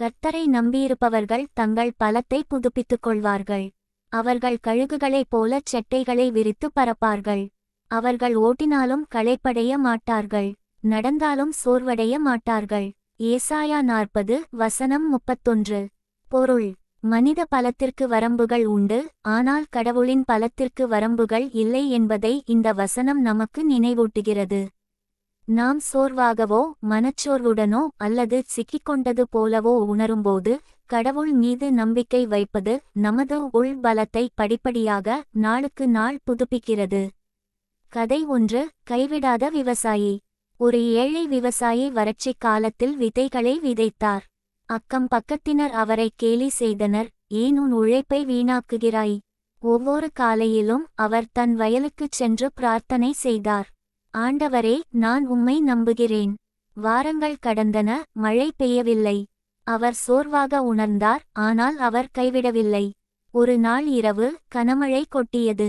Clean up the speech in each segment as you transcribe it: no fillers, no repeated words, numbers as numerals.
கர்த்தரை நம்பியிருப்பவர்கள் தங்கள் பலத்தை புதுப்பித்துக் கொள்வார்கள். அவர்கள் கழுகுகளைப் போலச் செட்டைகளை விரித்து பறப்பார்கள். அவர்கள் ஓட்டினாலும் களைப்படைய மாட்டார்கள், நடந்தாலும் சோர்வடைய மாட்டார்கள். ஏசாயா 40:31. பொருள்: மனித பலத்திற்கு வரம்புகள் உண்டு, ஆனால் கடவுளின் பலத்திற்கு வரம்புகள் இல்லை என்பதை இந்த வசனம் நமக்கு நினைவூட்டுகிறது. நாம் சோர்வாகவோ மனச்சோர்வுடனோ அல்லது சிக்கிக்கொண்டது போலவோ உணரும்போது கடவுள் மீது நம்பிக்கை வைப்பது நமது உள் பலத்தை படிப்படியாக நாளுக்கு நாள் புதுப்பிக்கிறது. கதை 1. கைவிடாத விவசாயி. ஒரு ஏழை விவசாயி வறட்சிக் காலத்தில் விதைகளை விதைத்தார். அக்கம் பக்கத்தினர் அவரை கேலி செய்தனர். ஏன் உன் உழைப்பை வீணாக்குகிறாய்? ஒவ்வொரு காலையிலும் அவர் தன் வயலுக்குச் சென்று பிரார்த்தனை செய்தார். ஆண்டவரே, நான் உம்மை நம்புகிறேன். வாரங்கள் கடந்தன, மழை பெய்யவில்லை. அவர் சோர்வாக உணர்ந்தார், ஆனால் அவர் கைவிடவில்லை. ஒரு நாள் இரவு கனமழை கொட்டியது.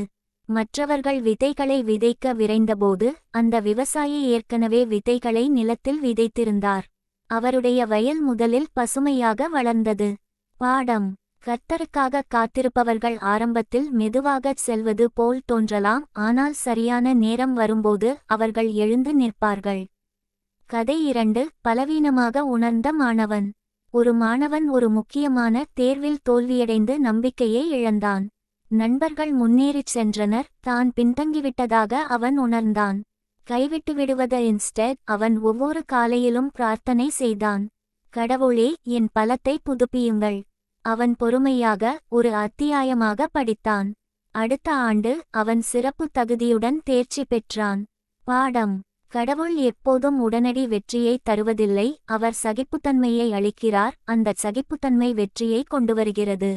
மற்றவர்கள் விதைகளை விதைக்க விரைந்தபோது அந்த விவசாயி ஏற்கனவே விதைகளை நிலத்தில் விதைத்திருந்தார். அவருடைய வயல் முதலில் பசுமையாக வளர்ந்தது. பாடம்: கர்த்தருக்காக காத்திருப்பவர்கள் ஆரம்பத்தில் மெதுவாகச் செல்வது போல் தோன்றலாம், ஆனால் சரியான நேரம் வரும்போது அவர்கள் எழுந்து நிற்பார்கள். கதை 2. பலவீனமாக உணர்ந்த மாணவன். ஒரு மாணவன் ஒரு முக்கியமான தேர்வில் தோல்வியடைந்து நம்பிக்கையை இழந்தான். நண்பர்கள் முன்னேறிச் சென்றனர், தான் பின்தங்கிவிட்டதாக அவன் உணர்ந்தான். கைவிட்டு விடுவத இன்ஸ்டெட் அவன் ஒவ்வொரு காலையிலும் பிரார்த்தனை செய்தான். கடவுளே, என் பலத்தை புதுப்பியுங்கள். அவன் பொறுமையாக ஒரு அத்தியாயமாக படித்தான். அடுத்த ஆண்டு அவன் சிறப்பு தகுதியுடன் தேர்ச்சி பெற்றான். பாடம்: கடவுள் எப்போதும் உடனடி வெற்றியை தருவதில்லை, அவர் சகிப்புத்தன்மையை அளிக்கிறார். அந்த சகிப்புத்தன்மை வெற்றியை கொண்டுவருகிறது.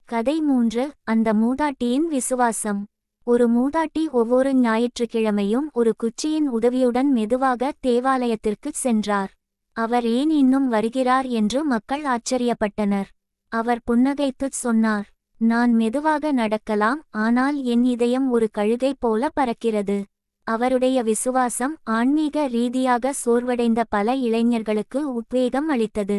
கதை 3. அந்த மூதாட்டியின் விசுவாசம். ஒரு மூதாட்டி ஒவ்வொரு ஞாயிற்றுக்கிழமையும் ஒரு குச்சியின் உதவியுடன் மெதுவாக தேவாலயத்திற்குச் சென்றார். அவர் ஏன் இன்னும் வருகிறார் என்று மக்கள் ஆச்சரியப்பட்டனர். அவர் புன்னகைத்துச் சொன்னார், நான் மெதுவாக நடக்கலாம், ஆனால் என் இதயம் ஒரு கழுகை போல பறக்கிறது. அவருடைய விசுவாசம் ஆன்மீக ரீதியாக சோர்வடைந்த பல இளைஞர்களுக்கு உத்வேகம் அளித்தது.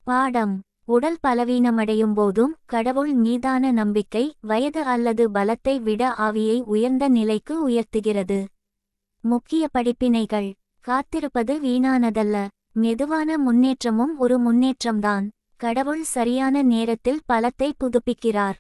பாடம்: உடல் பலவீனமடையும் போதும் கடவுள் மீதான நம்பிக்கை வயது அல்லது பலத்தை விட ஆவியை உயர்ந்த நிலைக்கு உயர்த்துகிறது. முக்கிய படிப்பினைகள்: காத்திருப்பது வீணானதல்ல. மெதுவான முன்னேற்றமும் ஒரு முன்னேற்றம்தான். கடவுள் சரியான நேரத்தில் பலத்தை புதுப்பிக்கிறார்.